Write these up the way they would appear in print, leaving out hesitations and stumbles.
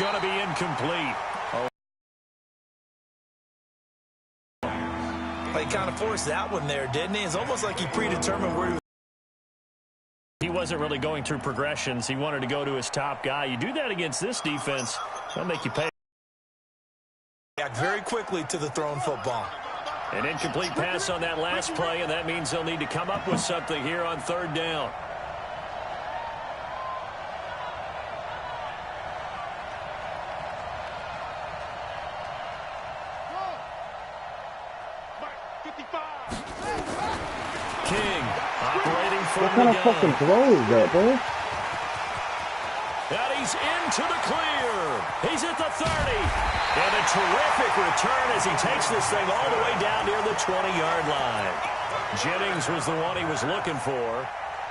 going to be incomplete. He kind of forced that one there, didn't he? It's almost like he predetermined where he was. He wasn't really going through progressions. He wanted to go to his top guy. You do that against this defense, that'll make you pay. Back very quickly to the thrown football. An incomplete pass on that last play, and that means they'll need to come up with something here on third down. King operating from what kind of fucking throw is that, bro? And he's into the clear. He's at the 30. And a terrific return as he takes this thing all the way down near the 20-yard line. Jennings was the one he was looking for.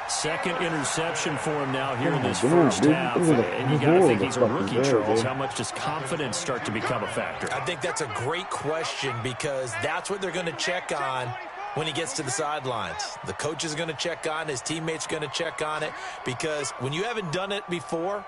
Second interception for him now here in this first half. And you got to think he's a rookie, Charles. How much does confidence start to become a factor? I think that's a great question because that's what they're going to check on when he gets to the sidelines. The coach is going to check on, his teammates going to check on it, because when you haven't done it before,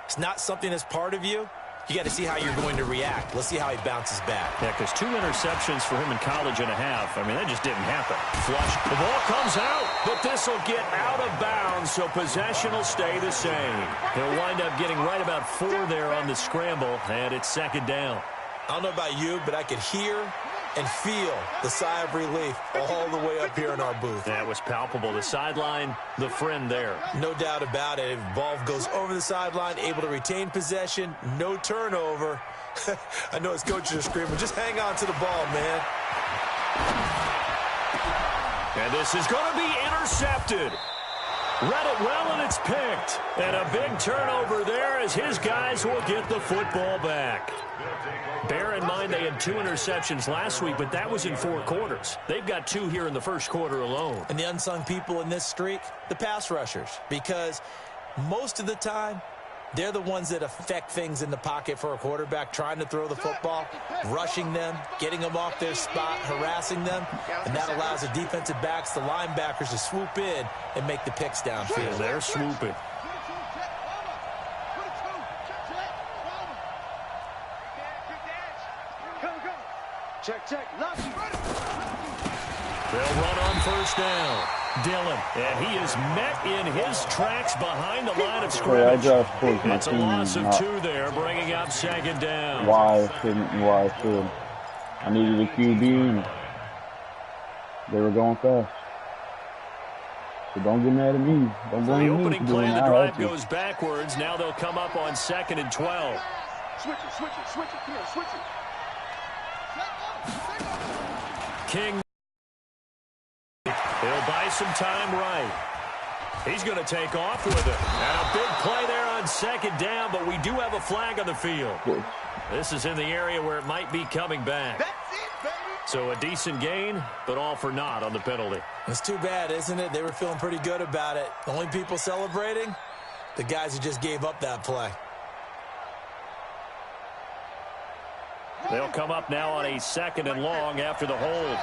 it's not something that's part of you. You got to see how you're going to react. Let's see how he bounces back. Yeah, because 2 interceptions for him in college and a half. I mean, that just didn't happen. Flush. The ball comes out, but this will get out of bounds, so possession will stay the same. He'll wind up getting right about 4 there on the scramble, and it's second down. I don't know about you, but I could hear and feel the sigh of relief all the way up here in our booth. That was palpable. The sideline, the friend there. No doubt about it. If the ball goes over the sideline, able to retain possession, no turnover. I know his coaches are screaming, just hang on to the ball, man. And this is going to be intercepted. Read it well, and it's picked. And a big turnover there as his guys will get the football back. Bear in mind they had 2 interceptions last week, but that was in 4 quarters. They've got 2 here in the first quarter alone. And the unsung people in this streak, the pass rushers, because most of the time, they're the ones that affect things in the pocket for a quarterback, trying to throw the football, rushing them, getting them off their spot, harassing them, and that allows the defensive backs, the linebackers, to swoop in and make the picks downfield. And they're swooping. Check. They'll run on first down. Dillon, and he is met in his tracks behind the line of scrimmage. It's a loss of 2 there, bringing up second down. Why couldn't? I needed a QB. They were going fast. So don't get mad at me. Don't blame me. The opening play of the drive goes backwards. Now they'll come up on 2nd and 12. Switch it. Come on, switch it. King. He'll buy some time right. He's going to take off with it. And a big play there on second down, but we do have a flag on the field. This is in the area where it might be coming back. That's it, baby. So a decent gain, but all for naught on the penalty. It's too bad, isn't it? They were feeling pretty good about it. The only people celebrating, the guys who just gave up that play. They'll come up now on a 2nd and long after the hold.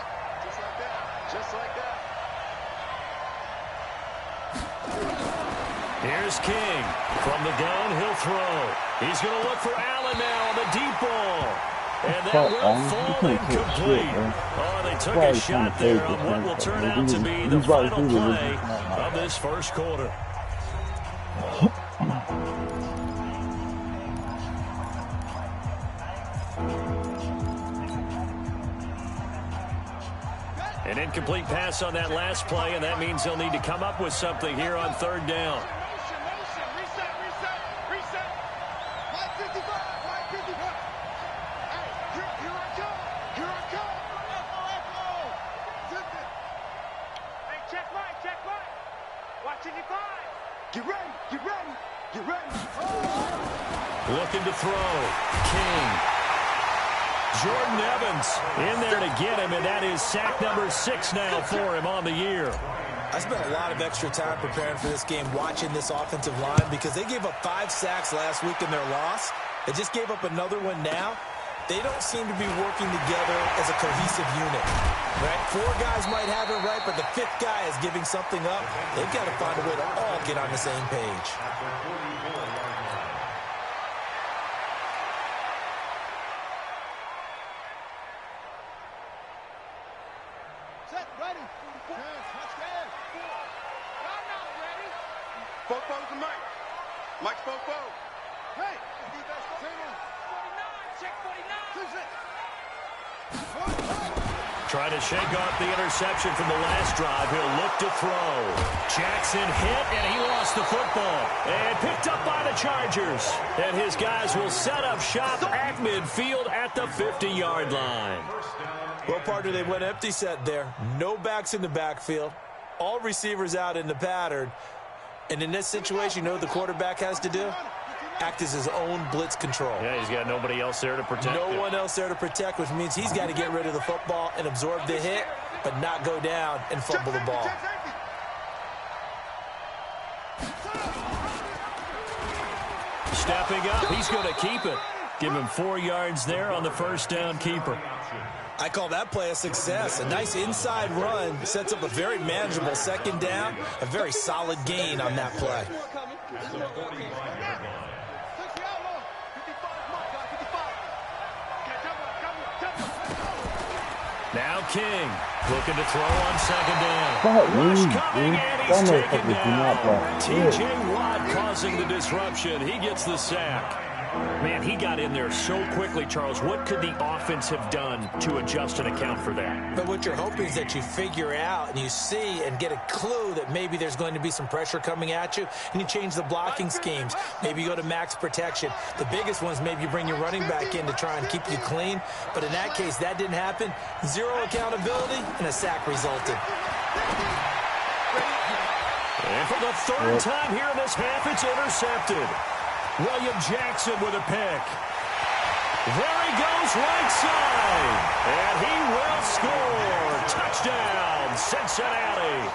Just like that. Here's King. From the gun, he'll throw. He's going to look for Allen now on the deep ball. And that will fall incomplete. Oh, they took a shot there on what will turn out to be the final play of this first quarter. An incomplete pass on that last play, and that means they'll need to come up with something here on third down. Reset. Line 55. Hey, here I come. Hey, check right. Watching you five. Get ready. Looking to throw. King. Jordan Evans in there to get him, and that is sack number 6 now for him on the year. I spent a lot of extra time preparing for this game, watching this offensive line, because they gave up 5 sacks last week in their loss. They just gave up another one now. They don't seem to be working together as a cohesive unit. Right? 4 guys might have it right, but the 5th guy is giving something up. They've got to find a way to all get on the same page. Ready. Touchdown. I'm not ready. Fofo to Mike. Mike's Fofo. Hey. 49. Check 49. Trying to shake off the interception from the last drive. He'll look to throw. Jackson hit, and he lost the football. And picked up by the Chargers. And his guys will set up shop at midfield at the 50-yard line. Well, partner, they went empty set there. No backs in the backfield. All receivers out in the pattern. And in this situation, you know what the quarterback has to do? Act as his own blitz control. Yeah, he's got nobody else there to protect him. No one else there to protect, which means he's got to get rid of the football and absorb the hit, but not go down and fumble the ball. Stepping up, he's going to keep it. Give him 4 yards there on the first down keeper. I call that play a success. A nice inside run sets up a very manageable second down. A very solid gain on that play. Now King looking to throw on second down. Rush coming, and he's taken down. T.J. Watt causing the disruption. He gets the sack. Man, he got in there so quickly, Charles. What could the offense have done to adjust and account for that? But what you're hoping is that you figure out and you see and get a clue that maybe there's going to be some pressure coming at you, and you change the blocking schemes. Maybe you go to max protection. The biggest one is maybe you bring your running back in to try and keep you clean. But in that case, that didn't happen. Zero accountability, and a sack resulted. And for the third time here in this half, it's intercepted. William Jackson with a pick. There he goes right side. And he will score. Touchdown, Cincinnati.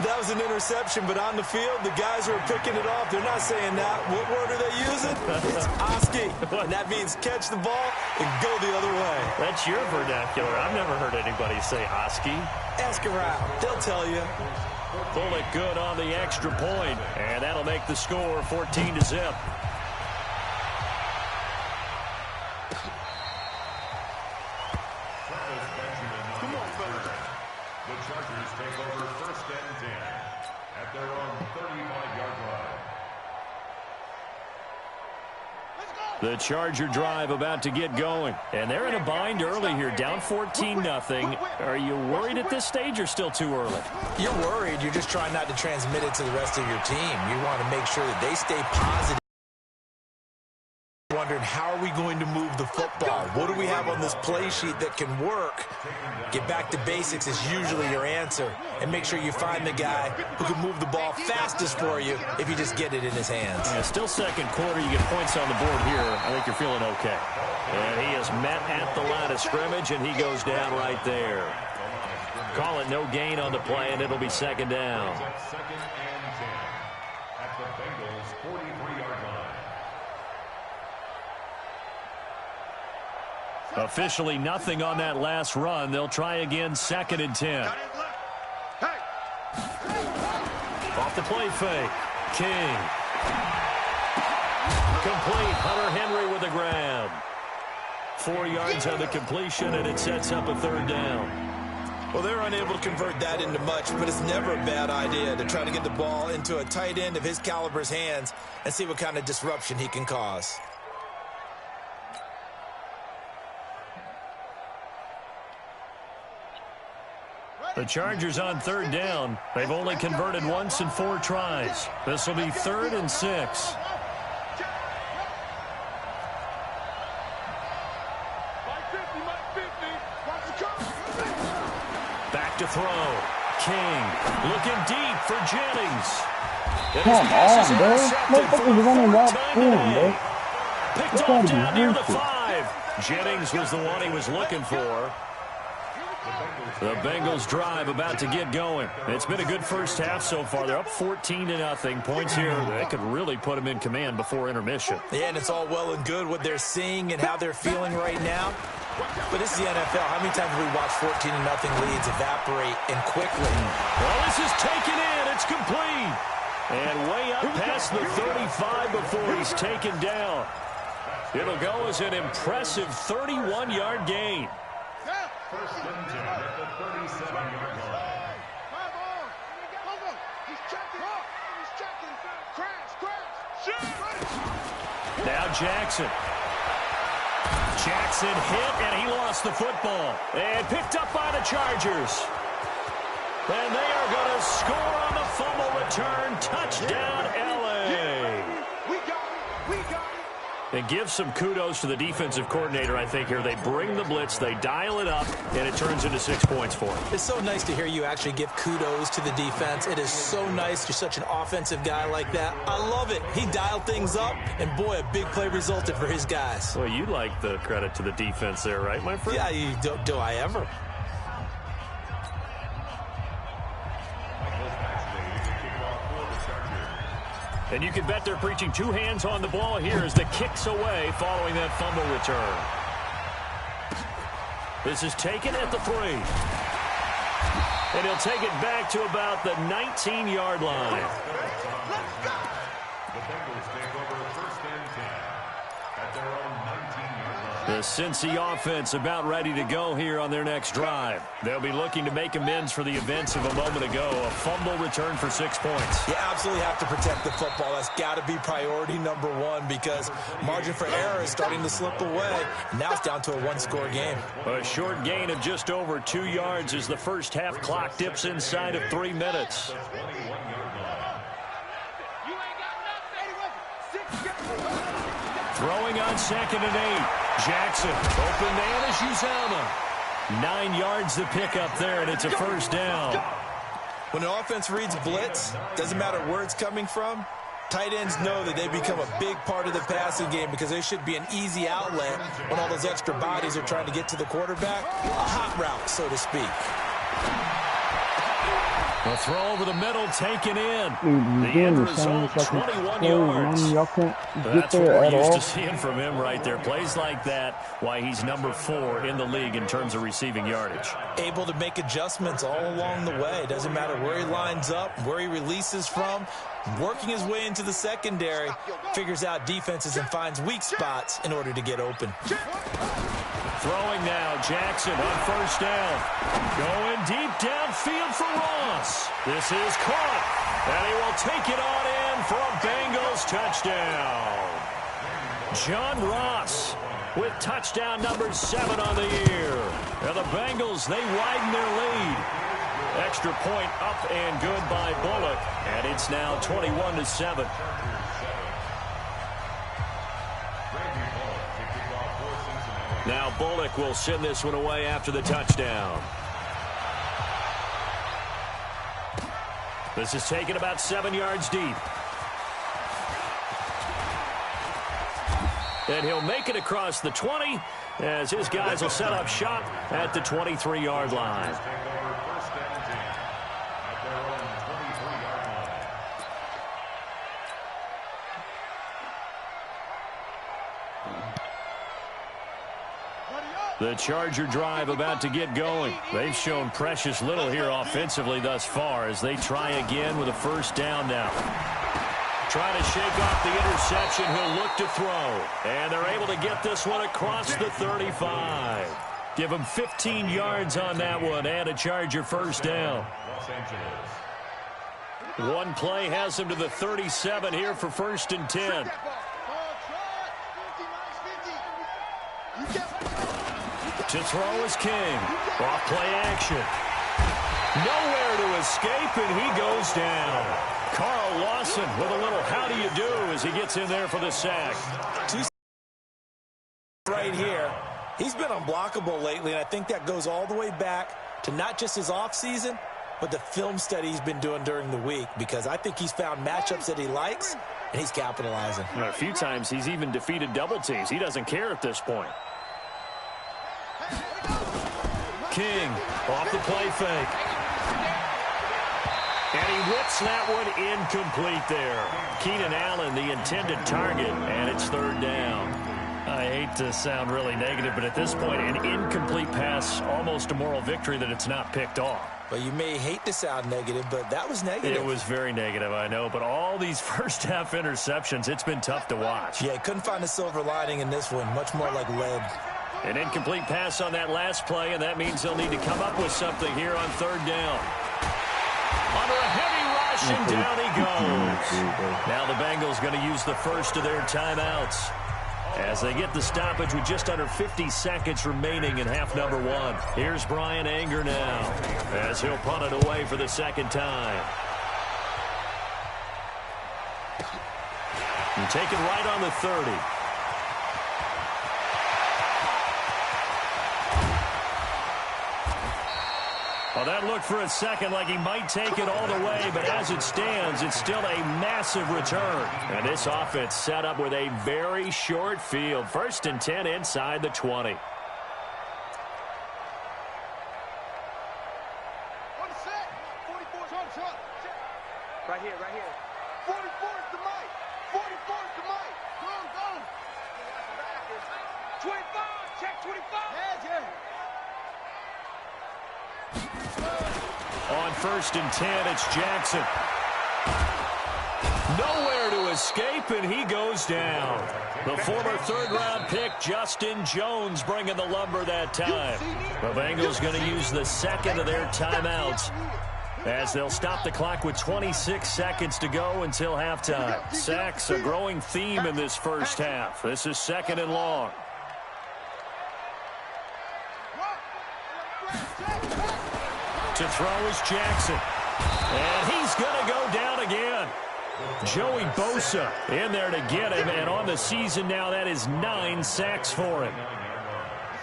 That was an interception, but on the field, the guys who are picking it off, they're not saying that. What word are they using? It's Oski. And that means catch the ball and go the other way. That's your vernacular. I've never heard anybody say Oski. Ask around. They'll tell you. Pull it good on the extra point, and that'll make the score 14-0. The Chargers take over first and 10 at their own 35-yard line. The Charger drive about to get going. And they're in a bind early here, down 14-0. Are you worried at this stage or still too early? You're worried. You're just trying not to transmit it to the rest of your team. You want to make sure that they stay positive. Wondering, how are we going to move the football? What do we have on this play sheet that can work? Get back to basics is usually your answer. And make sure you find the guy who can move the ball fastest for you if you just get it in his hands. Yeah, still second quarter. You get points on the board here. I think you're feeling okay. And he is met at the line of scrimmage, and he goes down right there. Call it no gain on the play, and it'll be second down. Second and 10 at the Bengals' 43-yard line. Officially nothing on that last run. They'll try again, second and 10. Off the play fake. King. Complete. Hunter Henry with a grab. 4 yards on the completion, and it sets up a third down. Well, they're unable to convert that into much, but it's never a bad idea to try to get the ball into a tight end of his caliber's hands and see what kind of disruption he can cause. The Chargers on third down. They've only converted once in 4 tries. This will be 3rd and 6. Back to throw. King looking deep for Jennings. Come on, bro. Motherfuckers running wide field, bro. Picked off down near the 5. Jennings was the one he was looking for. The Bengals drive about to get going. It's been a good first half so far. They're up 14-0. Points here that could really put them in command before intermission. Yeah, and it's all well and good what they're seeing and how they're feeling right now. But this is the NFL. How many times have we watched 14-0 leads evaporate and quickly? Well, this is taken in. It's complete. And way up past the 35 before he's taken down. It'll go as an impressive 31-yard gain. First and 10 at the 37-yard line. Now Jackson. Jackson hit, and he lost the football. And picked up by the Chargers. And they are going to score on the fumble return. Touchdown, L.A. We got it. We got it. And give some kudos to the defensive coordinator, I think, here. They bring the blitz, they dial it up, and it turns into 6 points for them. It's so nice to hear you actually give kudos to the defense. It is so nice. You're such an offensive guy like that. I love it. He dialed things up, and boy, a big play resulted for his guys. Well, you like the credit to the defense there, right, my friend? Yeah, do I ever? And you can bet they're preaching two hands on the ball here as the kick's away following that fumble return. This is taken at the 3. And he'll take it back to about the 19-yard line. The Bengals take over first and 10 at their own 19-yard line. The Cincy offense about ready to go here on their next drive. They'll be looking to make amends for the events of a moment ago. A fumble return for 6 points. You absolutely have to protect the football. That's got to be priority number one because margin for error is starting to slip away. Now it's down to a one-score game. A short gain of just over 2 yards as the first half clock dips inside of 3 minutes. Throwing on 2nd and 8. Jackson, open man is Uzama. 9 yards to pick up there, and it's a first down. When an offense reads blitz, doesn't matter where it's coming from, tight ends know that they become a big part of the passing game because they should be an easy outlet when all those extra bodies are trying to get to the quarterback. A hot route, so to speak. A throw over the middle, taken in. Dude, The end result, 21 yards. Y'all can't get That's what there we're at used all. to seeing from him right there. Plays like that, why he's number 4 in the league in terms of receiving yardage. Able to make adjustments all along the way. Doesn't matter where he lines up, where he releases from. Working his way into the secondary, figures out defenses and finds weak spots in order to get open. Throwing now, Jackson on first down. Going deep downfield for Ross. This is caught, and he will take it on in for a Bengals touchdown. John Ross with touchdown number 7 on the year. And the Bengals, they widen their lead. Extra point up and good by Bullock, and it's now 21-7. Now Bullock will send this one away after the touchdown. This is taken about 7 yards deep. And he'll make it across the 20 as his guys will set up shop at the 23-yard line. The Charger drive about to get going. They've shown precious little here offensively thus far as they try again with a first down now. Trying to shake off the interception. He'll look to throw. And they're able to get this one across the 35. Give him 15 yards on that one and a Charger first down. One play has him to the 37 here for first and 10. To throw is King. Off play action. Nowhere to escape, and he goes down. Carl Lawson with a little how do you do as he gets in there for the sack. Right here. He's been unblockable lately, and I think that goes all the way back to not just his offseason, but the film study he's been doing during the week, because I think he's found matchups that he likes, and he's capitalizing. A few times he's even defeated double teams. He doesn't care at this point. King off the play fake. And he whips that one incomplete there. Keenan Allen, the intended target, and it's third down. I hate to sound really negative, but at this point, an incomplete pass, almost a moral victory that it's not picked off. Well, you may hate to sound negative, but that was negative. It was very negative, I know, but all these first half interceptions, it's been tough to watch. Yeah, couldn't find a silver lining in this one, much more like lead. An incomplete pass on that last play, and that means they'll need to come up with something here on third down. Under a heavy rush, and down he goes. Now the Bengals going to use the first of their timeouts as they get the stoppage with just under 50 seconds remaining in half number one. Here's Brian Anger now as he'll punt it away for the second time. And take it right on the 30. Well, that looked for a second like he might take it all the way, but as it stands, it's still a massive return. And this offense set up with a very short field. 1st and 10 inside the 20. Right here, right here. 44 is the mic. 44 is the mic. Go. 25, check 25. On 1st and 10, it's Jackson. Nowhere to escape, and he goes down. The former third-round pick, Justin Jones, bringing the lumber that time. The Bengals going to use the second of their timeouts as they'll stop the clock with 26 seconds to go until halftime. Sacks, a growing theme in this first half. This is 2nd and long. To throw is Jackson. And he's going to go down again. Joey Bosa in there to get him. And on the season now, that is 9 sacks for him.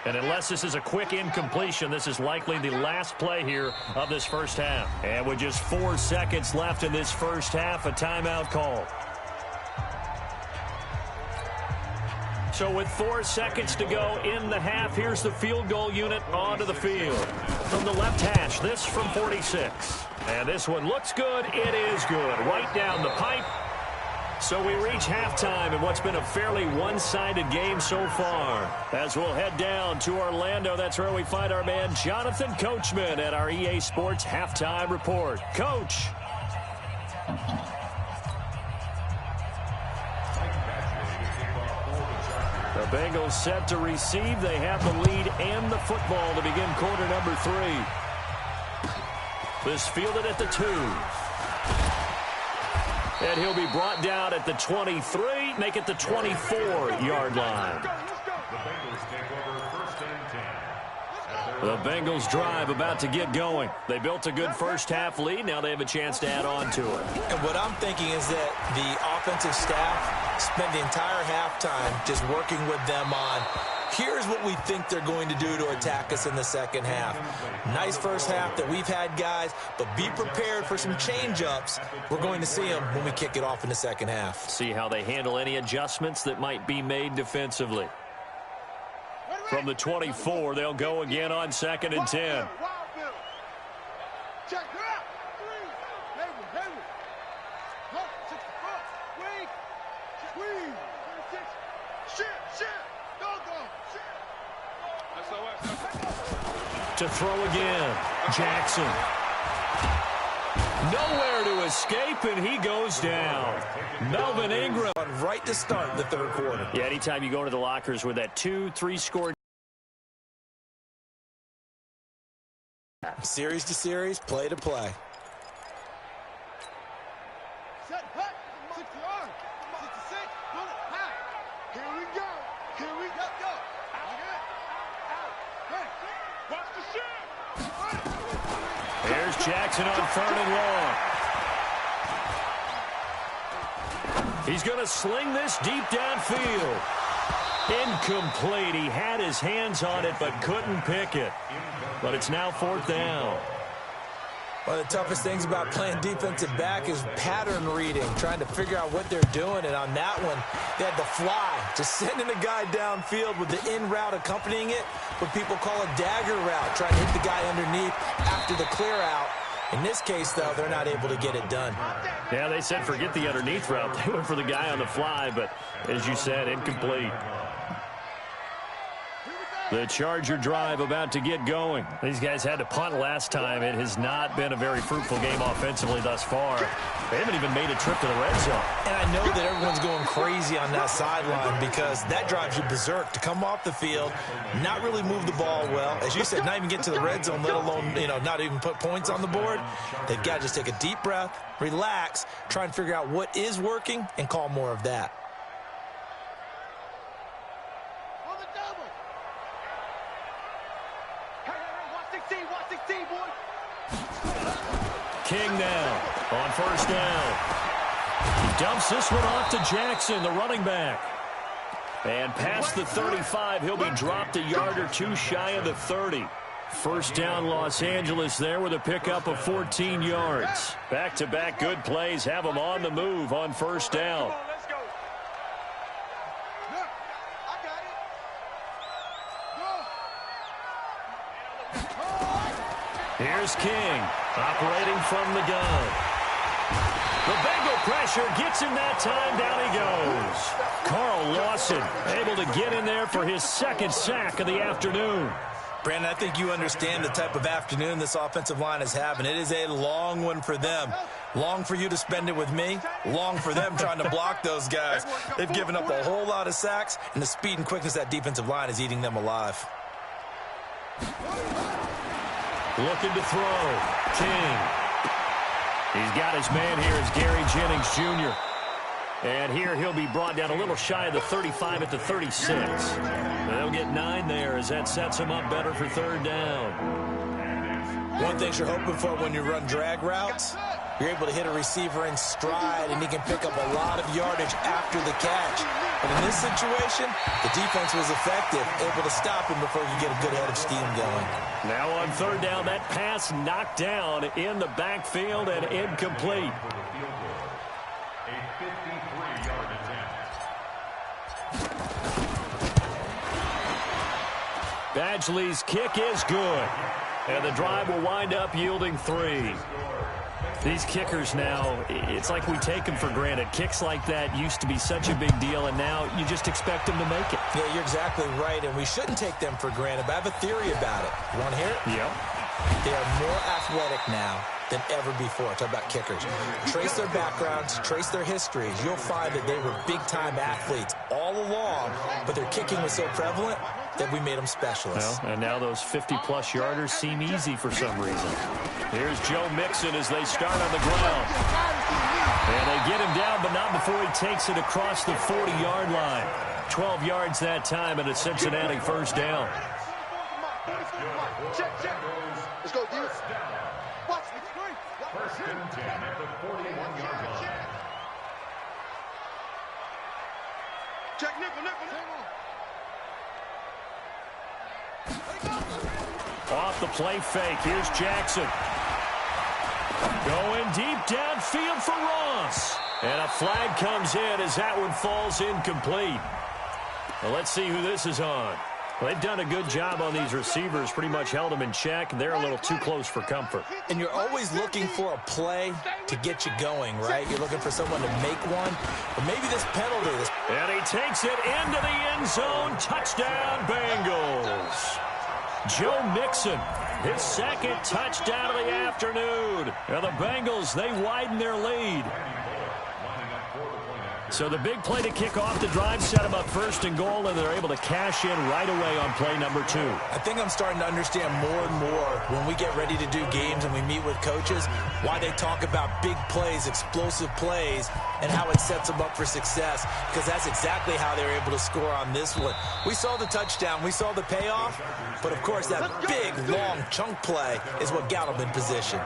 And unless this is a quick incompletion, this is likely the last play here of this first half. And with just 4 seconds left in this first half, a timeout call. So with 4 seconds to go in the half, here's the field goal unit onto the field. From the left hash, this from 46. And this one looks good. It is good. Right down the pipe. So we reach halftime in what's been a fairly one-sided game so far. As we'll head down to Orlando, that's where we find our man Jonathan Coachman at our EA Sports Halftime Report. Coach. The Bengals set to receive. They have the lead and the football to begin quarter number 3. This fielded at the 2. And he'll be brought down at the 23, make it the 24-yard line. The Bengals drive about to get going. They built a good first-half lead. Now they have a chance to add on to it. And what I'm thinking is that the offensive staff spent the entire halftime just working with them on, here's what we think they're going to do to attack us in the second half. Nice first half that we've had, guys, but be prepared for some change-ups. We're going to see them when we kick it off in the second half. See how they handle any adjustments that might be made defensively. From the 24, they'll go again on 2nd and 10. To throw again, Jackson. Nowhere to escape, and he goes down. Melvin Ingram. Right to start the third quarter. Yeah, anytime you go to the lockers with that 2-3 score. Series to series, play to play. Set, hut, 60-yard, 66, bullet, high. Here we go. Here we go. Go. Out. Hey, watch the shit. Here's Jackson on 3rd and long. He's going to sling this deep downfield. Incomplete. He had his hands on it but couldn't pick it. But it's now 4th down. One of the toughest things about playing defensive back is pattern reading, trying to figure out what they're doing. And on that one, they had the fly, just sending a guy downfield with the in route accompanying it, what people call a dagger route, trying to hit the guy underneath after the clear out. In this case, though, they're not able to get it done. Yeah, they said forget the underneath route. They went for the guy on the fly, but as you said, incomplete. The Charger drive about to get going. These guys had to punt last time. It has not been a very fruitful game offensively thus far. They haven't even made a trip to the red zone. And I know that everyone's going crazy on that sideline because that drives you berserk to come off the field, not really move the ball well. As you said, not even get to the red zone, let alone, not even put points on the board. They've got to just take a deep breath, relax, try and figure out what is working, and call more of that. King now on first down. He dumps this one off to Jackson, the running back. And past the 35, he'll be dropped a yard or two shy of the 30. First down, Los Angeles there with a pickup of 14 yards. Back-to-back good plays have them on the move on first down. Here's King, operating from the gun. The Bengal pressure gets him that time. Down he goes. Carl Lawson able to get in there for his second sack of the afternoon. Brandon, I think you understand the type of afternoon this offensive line is having. It is a long one for them. Long for you to spend it with me. Long for them trying to block those guys. They've given up a whole lot of sacks, and the speed and quickness of that defensive line is eating them alive. Looking to throw. King. He's got his man here as Gary Jennings Jr. And here he'll be brought down a little shy of the 35 at the 36. They'll get 9 there as that sets him up better for third down. One thing you're hoping for when you run drag routes, you're able to hit a receiver in stride, and he can pick up a lot of yardage after the catch. But in this situation, the defense was effective, able to stop him before you get a good head of steam going. Now on third down, that pass knocked down in the backfield and incomplete. A 53-yard attempt. Badgley's kick is good. And the drive will wind up yielding 3. These kickers now, it's like we take them for granted. Kicks like that used to be such a big deal, and now you just expect them to make it. Yeah, you're exactly right, and we shouldn't take them for granted, but I have a theory about it. You want to hear it? Yep. They are more athletic now than ever before. Talk about kickers. Trace their backgrounds, trace their histories. You'll find that they were big-time athletes all along, but their kicking was so prevalent that we made them specialists. Well, and now those 50-plus yarders seem easy for some reason. Here's Joe Mixon as they start on the ground. And they get him down, but not before he takes it across the 40-yard line. 12 yards that time, and a Cincinnati first down. Check. Let's go, dude. Watch me. First and 10 at the 41-yard line. Check nickel. Off the play fake. Here's Jackson. Going deep downfield for Ross. And a flag comes in as that one falls incomplete. Well, let's see who this is on. Well, they've done a good job on these receivers, pretty much held them in check. They're a little too close for comfort. And you're always looking for a play to get you going, right? You're looking for someone to make one. But maybe this penalty. And he takes it into the end zone. Touchdown, Bengals. Joe Mixon, his second touchdown of the afternoon. And the Bengals, they widen their lead. So the big play to kick off the drive set them up first and goal, and they're able to cash in right away on play number 2. I think I'm starting to understand more and more when we get ready to do games and we meet with coaches why they talk about big plays, explosive plays, and how it sets them up for success, because that's exactly how they were able to score on this one. We saw the touchdown. We saw the payoff. But, of course, that big, long chunk play is what got them in position.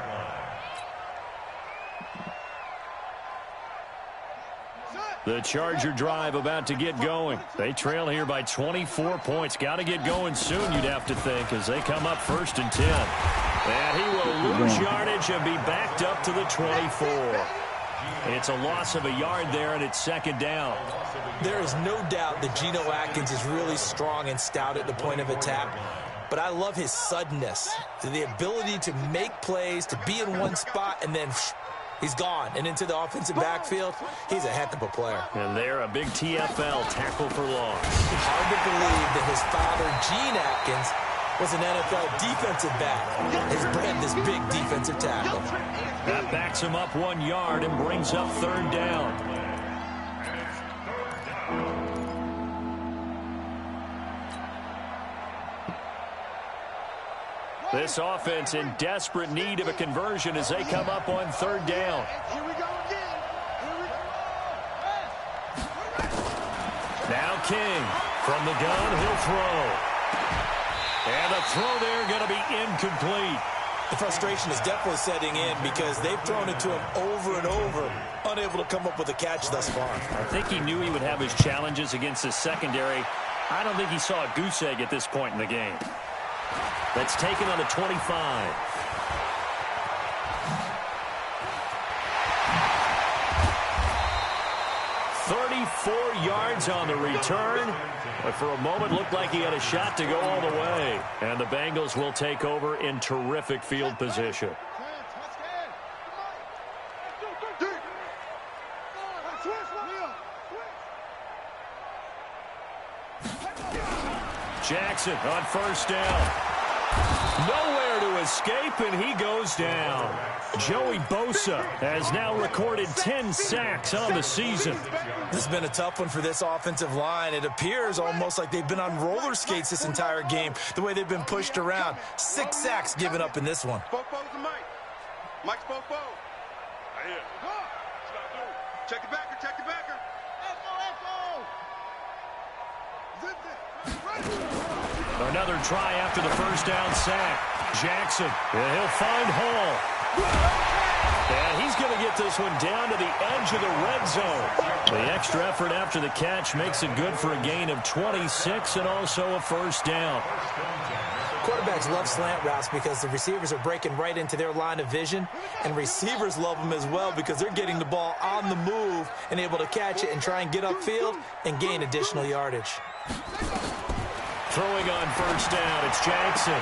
The Charger drive about to get going. They trail here by 24 points. Got to get going soon, you'd have to think, as they come up first and 10. And he will lose yardage and be backed up to the 24. It's a loss of a yard there, and it's second down. There is no doubt that Geno Atkins is really strong and stout at the point of attack. But I love his suddenness, the ability to make plays, to be in one spot, and then he's gone. And into the offensive backfield, he's a heck of a player. And there, a big TFL tackle for loss. Hard to believe that his father, Gene Atkins, was an NFL defensive back. Has bred this big defensive tackle. That backs him up 1 yard and brings up third down. This offense in desperate need of a conversion as they come up on third down. Here we go again. Here we go. Now King from the gun, he'll throw. And the throw there going to be incomplete. The frustration is definitely setting in because they've thrown it to him over and over, unable to come up with a catch thus far. I think he knew he would have his challenges against his secondary. I don't think he saw a goose egg at this point in the game. That's taken on the 25. 34 yards on the return, but for a moment looked like he had a shot to go all the way. And the Bengals will take over in terrific field position. Jackson on first down. Nowhere to escape, and he goes down. Joey Bosa has now recorded 10 sacks on the season. This has been a tough one for this offensive line. It appears almost like they've been on roller skates this entire game, the way they've been pushed around. 6 sacks given up in this one. Bofo's the Mike. Mike's Bofo. Right here. Check the backer, check the backer. Another try after the first down sack. Jackson, and he'll find Hall. And he's going to get this one down to the edge of the red zone. The extra effort after the catch makes it good for a gain of 26 and also a first down. Quarterbacks love slant routes because the receivers are breaking right into their line of vision, and receivers love them as well because they're getting the ball on the move and able to catch it and try and get upfield and gain additional yardage. Throwing on first down, it's Jackson.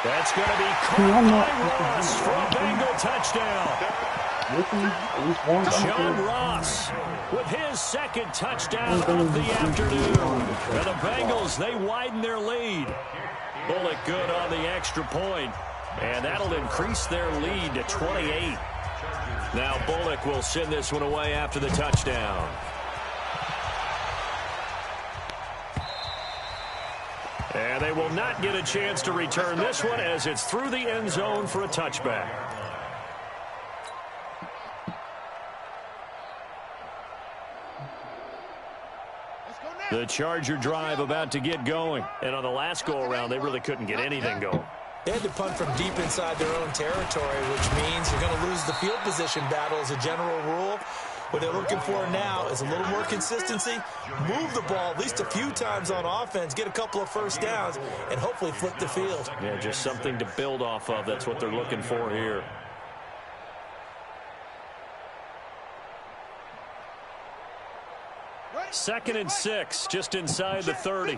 That's going to be caught by Ross for a Bengal touchdown. John Ross with his second touchdown of the afternoon. And the Bengals, they widen their lead. Bullock good on the extra point, and that'll increase their lead to 28. Now Bullock will send this one away after the touchdown. And they will not get a chance to return this one as it's through the end zone for a touchback. The Charger drive about to get going. And on the last go-around, they really couldn't get anything going. They had to punt from deep inside their own territory, which means you're going to lose the field position battle as a general rule. What they're looking for now is a little more consistency, move the ball at least a few times on offense, get a couple of first downs, and hopefully flip the field. Yeah, just something to build off of. That's what they're looking for here. Second and 6, just inside the 30.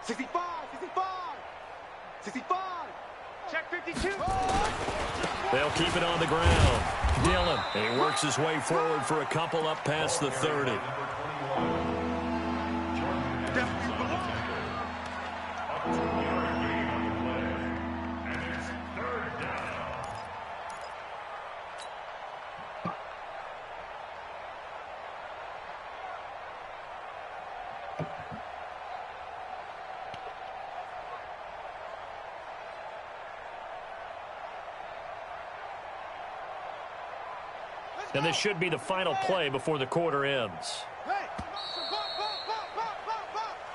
65, 65. Check 52. They'll keep it on the ground. Dillon, he works his way forward for a couple up past the 30. And this should be the final play before the quarter ends.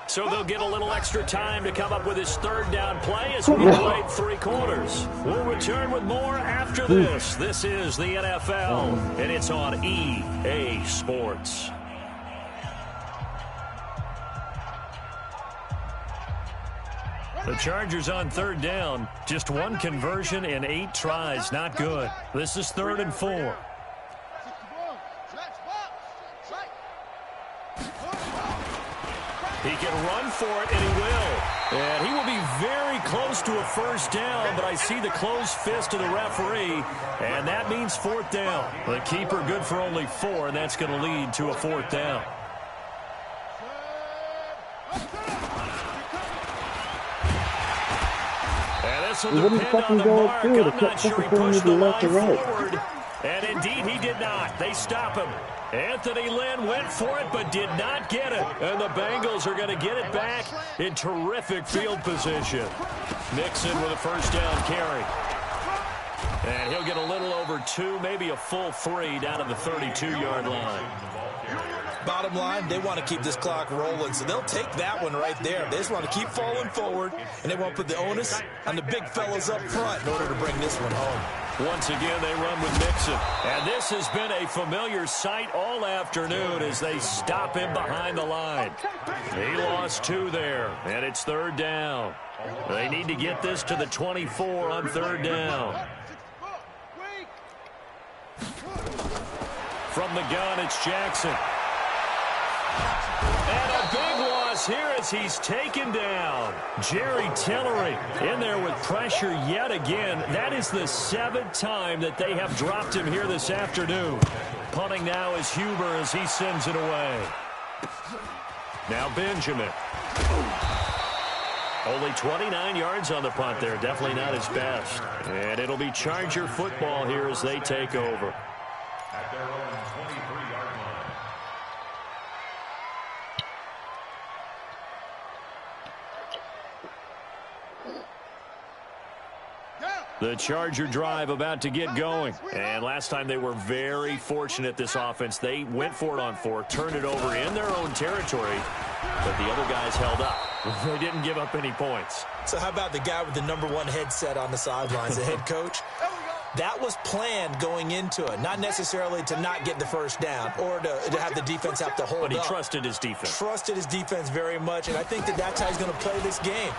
So they'll get a little extra time to come up with his third down play as we played 3 quarters. We'll return with more after this. This is the NFL, and it's on EA Sports. The Chargers on third down. Just 1 conversion in 8 tries. Not good. This is 3rd and 4. He can run for it, and he will. And he will be very close to a first down, but I see the closed fist of the referee, and that means fourth down. The keeper good for only 4, and that's going to lead to a fourth down. And this will depend on the mark. I'm not sure he pushed the line forward. And indeed, he did not. They stop him. Anthony Lynn went for it, but did not get it. And the Bengals are going to get it back in terrific field position. Mixon with a first down carry. And he'll get a little over 2, maybe a full 3 down to the 32-yard line. Bottom line, they want to keep this clock rolling, so they'll take that one right there. They just want to keep falling forward, and they want to put the onus on the big fellas up front in order to bring this one home. Once again, they run with Mixon. And this has been a familiar sight all afternoon as they stop him behind the line. He lost 2 there, and it's third down. They need to get this to the 24 on third down. From the gun, it's Jackson. And a big loss here as he's taken down. Jerry Tillery in there with pressure yet again. That is the 7th time that they have dropped him here this afternoon. Punting now is Huber as he sends it away. Now Benjamin. Only 29 yards on the punt there. Definitely not his best. And it'll be Charger football here as they take over. At their own 23-yard line. The Charger drive about to get going. And last time they were very fortunate, this offense. They went for it on 4, turned it over in their own territory, but the other guys held up. They didn't give up any points. So how about the guy with the #1 headset on the sidelines, the head coach? That was planned going into it, not necessarily to not get the first down or to have the defense have to hold up. But he trusted his defense. Trusted his defense very much, and I think that that's how he's going to play this game.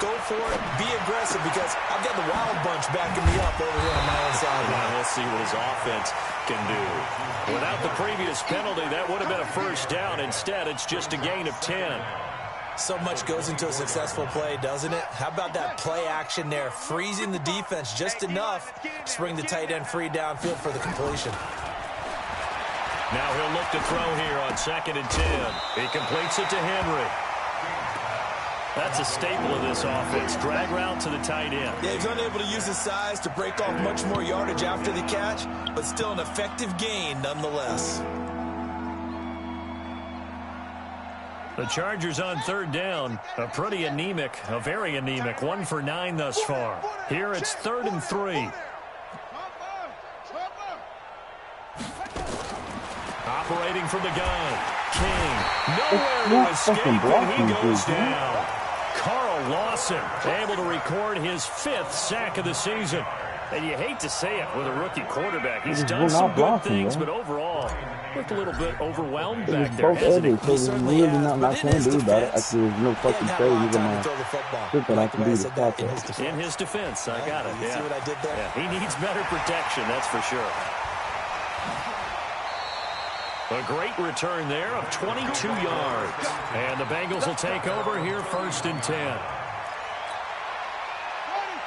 Go for it, be aggressive, because I've got the wild bunch backing me up over here on my own sideline. We'll see what his offense can do. Without the previous penalty, that would have been a first down. Instead, it's just a gain of 10. So much goes into a successful play, doesn't it? How about that play action there, freezing the defense just enough to bring the tight end free downfield for the completion. Now he'll look to throw here on 2nd and 10. He completes it to Henry. That's a staple of this offense. Drag route to the tight end. Yeah, he's unable to use his size to break off much more yardage after the catch, but still an effective gain nonetheless. The Chargers on third down, a very anemic, 1 for 9 thus far. Here it's 3rd and 3. Operating from the gun, King, nowhere to escape, and he goes down. Carl Lawson able to record his 5th sack of the season. And you hate to say it with a rookie quarterback. He's done some good things, but overall, looked a little bit overwhelmed back there, hasn't he? So there's really not much I can do about it. Actually, there's no fucking say. He's going to think that I can do the process. In his defense, I got it. You see what I did there? Yeah, he needs better protection, that's for sure. A great return there of 22 yards. And the Bengals will take over here 1st and 10.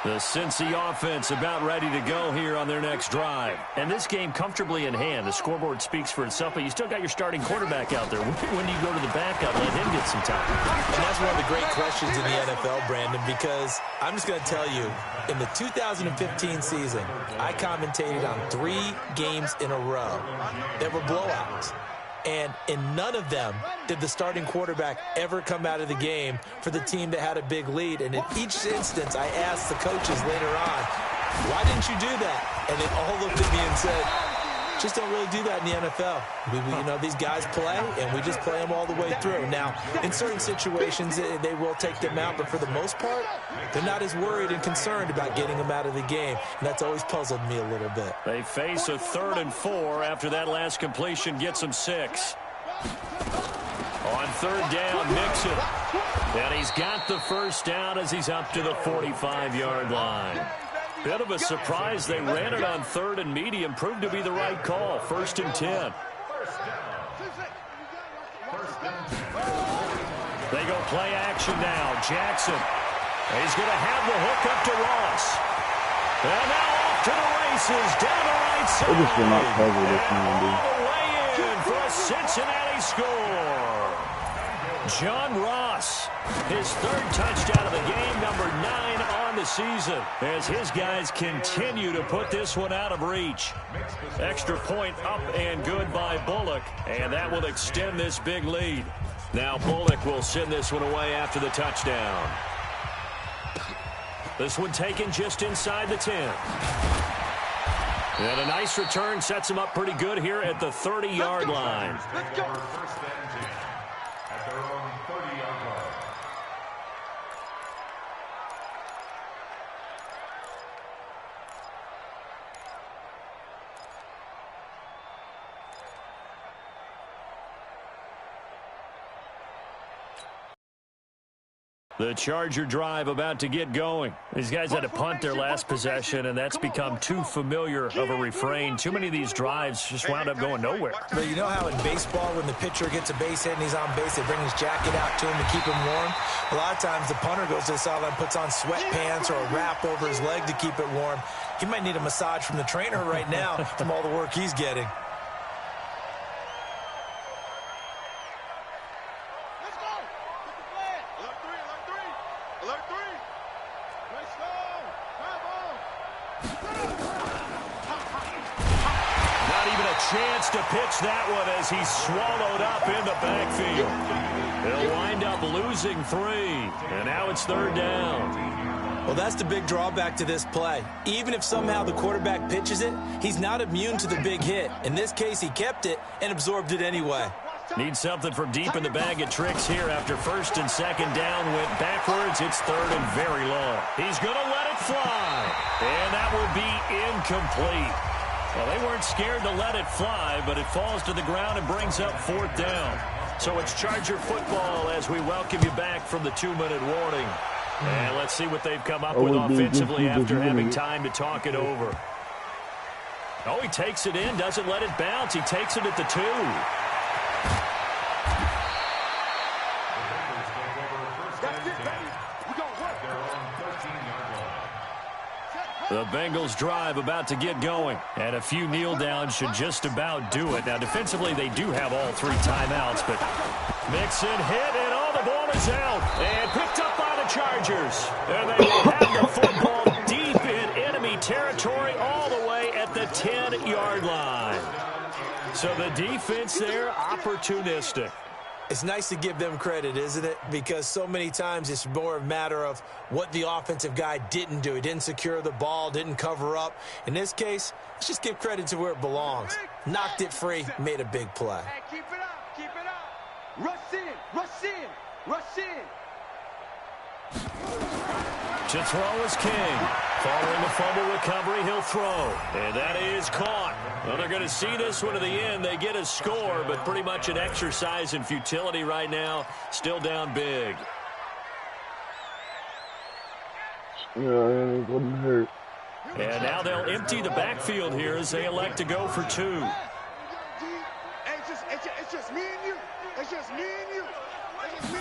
The Cincy offense about ready to go here on their next drive. And this game comfortably in hand. The scoreboard speaks for itself, but you still got your starting quarterback out there. When do you go to the backup, let him get some time? And that's one of the great questions in the NFL, Brandon, because I'm just going to tell you, in the 2015 season, I commentated on 3 games in a row that were blowouts. And in none of them did the starting quarterback ever come out of the game for the team that had a big lead. And in each instance, I asked the coaches later on, why didn't you do that? And they all looked at me and said, just don't really do that in the NFL. You know, these guys play, and we just play them all the way through. Now, in certain situations, they will take them out, but for the most part, they're not as worried and concerned about getting them out of the game, and that's always puzzled me a little bit. They face a 3rd and 4 after that last completion gets them 6. On 3rd down, Mixon. And he's got the first down as he's up to the 45-yard line. Bit of a surprise. They ran it on 3rd and medium. Proved to be the right call. 1st and 10. They go play action now. Jackson. He's going to have the hook up to Ross. And now off to the races. Down the right side. They just will not cover this man, dude. All the way in for a Cincinnati score. John Ross, his third touchdown of the game, number 9 on the season, as his guys continue to put this one out of reach. Extra point up and good by Bullock, and that will extend this big lead. Now Bullock will send this one away after the touchdown. This one taken just inside the 10. And a nice return sets him up pretty good here at the 30-yard line. Let's go. First and 10 at their own 30-yard line. The Charger drive about to get going. These guys had to punt their last possession, and that's become too familiar of a refrain. Too many of these drives just wound up going nowhere. But you know how in baseball, when the pitcher gets a base hit and he's on base, they bring his jacket out to him to keep him warm? A lot of times the punter goes to the sideline, puts on sweatpants or a wrap over his leg to keep it warm. He might need a massage from the trainer right now from all the work he's getting. Let's go. Get the flag. Alert 3. Alert 3. Alert 3. Let's go. Not even a chance to pitch that one as he's swallowed up in the backfield. They'll wind up losing 3, and now it's third down. Well, that's the big drawback to this play. Even if somehow the quarterback pitches it, he's not immune to the big hit. In this case, he kept it and absorbed it anyway. Need something from deep in the bag of tricks here after first and second down went backwards. It's third and very long. He's going to let it fly, and that will be incomplete. Well, they weren't scared to let it fly, but it falls to the ground and brings up fourth down. So it's Charger football as we welcome you back from the 2-minute warning. And let's see what they've come up with offensively after having time to talk it over. Oh, he takes it in, doesn't let it bounce. He takes it at the 2. That's it, baby. We gonna work. Their own 13-yard line. The Bengals drive about to get going, and a few kneel downs should just about do it. Now, defensively, they do have all 3 timeouts, but Mixon hit, and all the ball is out, and picked up by the Chargers. And they will have the football deep in enemy territory all the way at the 10-yard line. So the defense there, opportunistic. It's nice to give them credit, isn't it? Because so many times it's more a matter of what the offensive guy didn't do. He didn't secure the ball, didn't cover up. In this case, let's just give credit to where it belongs. Knocked it free, made a big play. Hey, keep it up. Keep it up. Rush in. Rush in. Rush in. To throw is King. Following the fumble recovery, he'll throw. And that is caught. Well, they're going to see this one to the end. They get a score, but pretty much an exercise in futility right now. Still down big. Yeah, it wouldn't hurt. And now they'll empty the backfield here as they elect to go for 2. Hey, it's just me and you. It's just me and you. It's just me.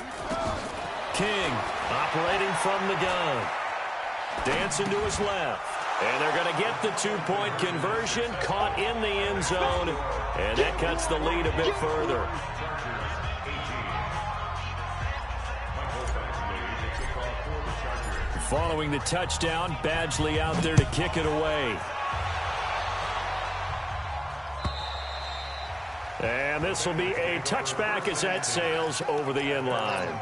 King operating from the gun. Dancing to his left. And they're going to get the 2-point conversion. Caught in the end zone. And that cuts the lead a bit further. Following the touchdown, Badgley out there to kick it away. And this will be a touchback as that sails over the end line.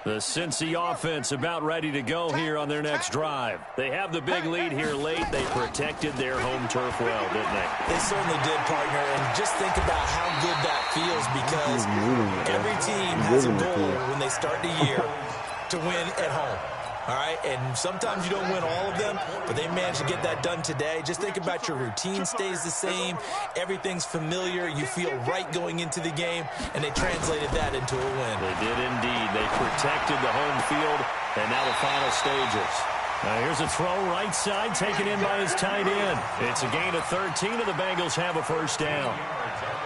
The Cincy offense about ready to go here on their next drive. They have the big lead here late. They protected their home turf well, didn't they? They certainly did, partner. And just think about how good that feels because every team has a goal when they start the year to win at home. all right? And sometimes you don't win all of them, but they managed to get that done today. Just think about your routine stays the same. Everything's familiar. You feel right going into the game, and they translated that into a win. They did indeed. They protected the home field, and now the final stages. Now here's a throw right side, taken in by his tight end. It's a gain of 13, and the Bengals have a first down.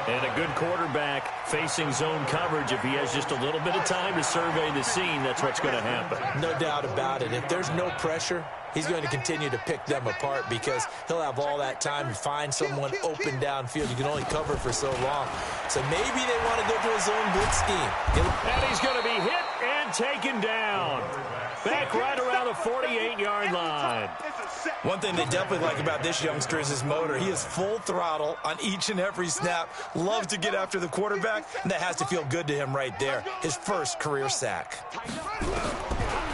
And a good quarterback facing zone coverage. If he has just a little bit of time to survey the scene, that's what's going to happen. No doubt about it. If there's no pressure, he's going to continue to pick them apart because he'll have all that time to find someone open downfield. You can only cover for so long. So maybe they want to go to a zone blitz scheme. And he's going to be hit and taken down. Back right around the 48-yard line. One thing they definitely like about this youngster is his motor. He is full throttle on each and every snap. Loves to get after the quarterback, and that has to feel good to him right there. His first career sack.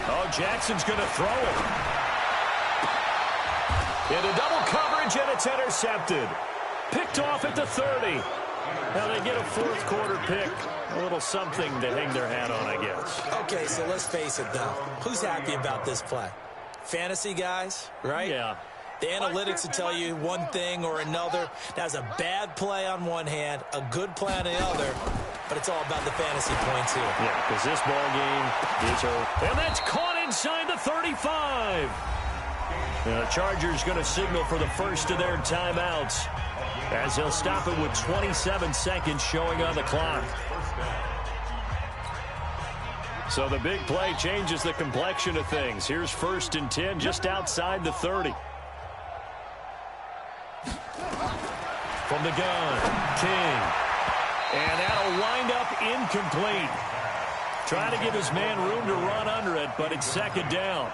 Oh, Jackson's going to throw it. Into double coverage, and it's intercepted. Picked off at the 30. Now they get a fourth quarter pick. A little something to hang their hat on, I guess. Okay, so let's face it, though. Who's happy about this play? Fantasy guys, right? Yeah. The analytics will tell you one thing or another. That's a bad play on one hand, a good play on the other, but it's all about the fantasy points here. Yeah, because this ball game is over. And that's caught inside the 35. The Chargers going to signal for the first of their timeouts as he'll stop it with 27 seconds showing on the clock. So the big play changes the complexion of things. Here's 1st and 10 just outside the 30. From the gun, King. And that'll wind up incomplete. Trying to give his man room to run under it, but it's second down.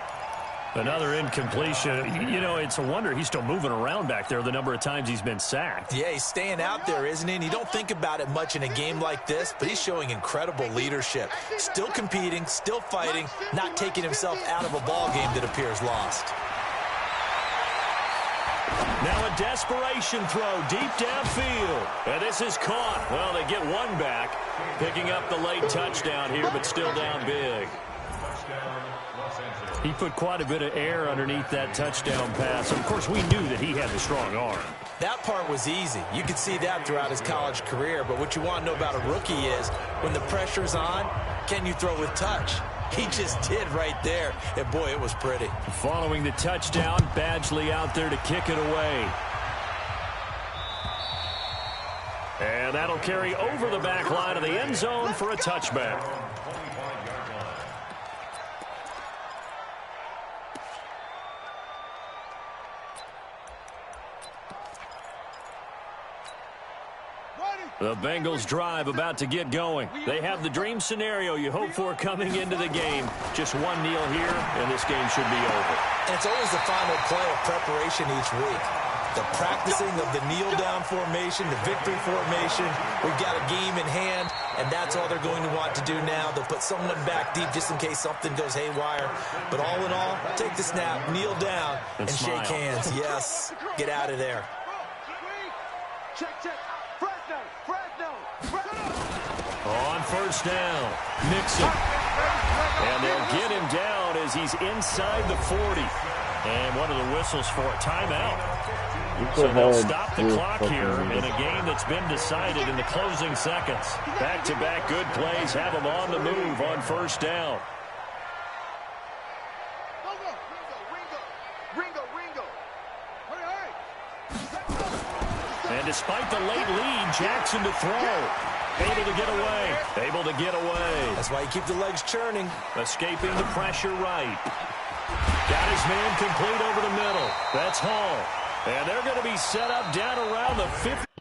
Another incompletion. You know, it's a wonder he's still moving around back there the number of times he's been sacked. Yeah, he's staying out there, isn't he? And you don't think about it much in a game like this, but he's showing incredible leadership. Still competing, still fighting, not taking himself out of a ball game that appears lost. Now a desperation throw deep downfield. And this is caught. Well, they get one back, picking up the late touchdown here, but still down big. He put quite a bit of air underneath that touchdown pass. Of course, we knew that he had the strong arm. That part was easy. You could see that throughout his college career. But what you want to know about a rookie is when the pressure's on, can you throw with touch? He just did right there. And, boy, it was pretty. Following the touchdown, Badgley out there to kick it away. And that'll carry over the back line of the end zone for a touchback. The Bengals drive about to get going. They have the dream scenario you hope for coming into the game. Just one kneel here, and this game should be over. And it's always the final play of preparation each week. The practicing of the kneel-down formation, the victory formation. We've got a game in hand, and that's all they're going to want to do now. They'll put someone back deep just in case something goes haywire. But all in all, take the snap, kneel down, and shake hands. Yes, get out of there. Check, check. On first down, Mixon. And they'll get him down as he's inside the 40. And one of the whistles for a timeout. So they'll stop the clock here in a game that's been decided in the closing seconds. Back-to-back good plays have them on the move on first down. And despite the late lead, Jackson to throw. Able to get away. Able to get away. That's why you keep the legs churning. Escaping the pressure right. Got his man complete over the middle. That's Hall. And they're going to be set up down around the 50.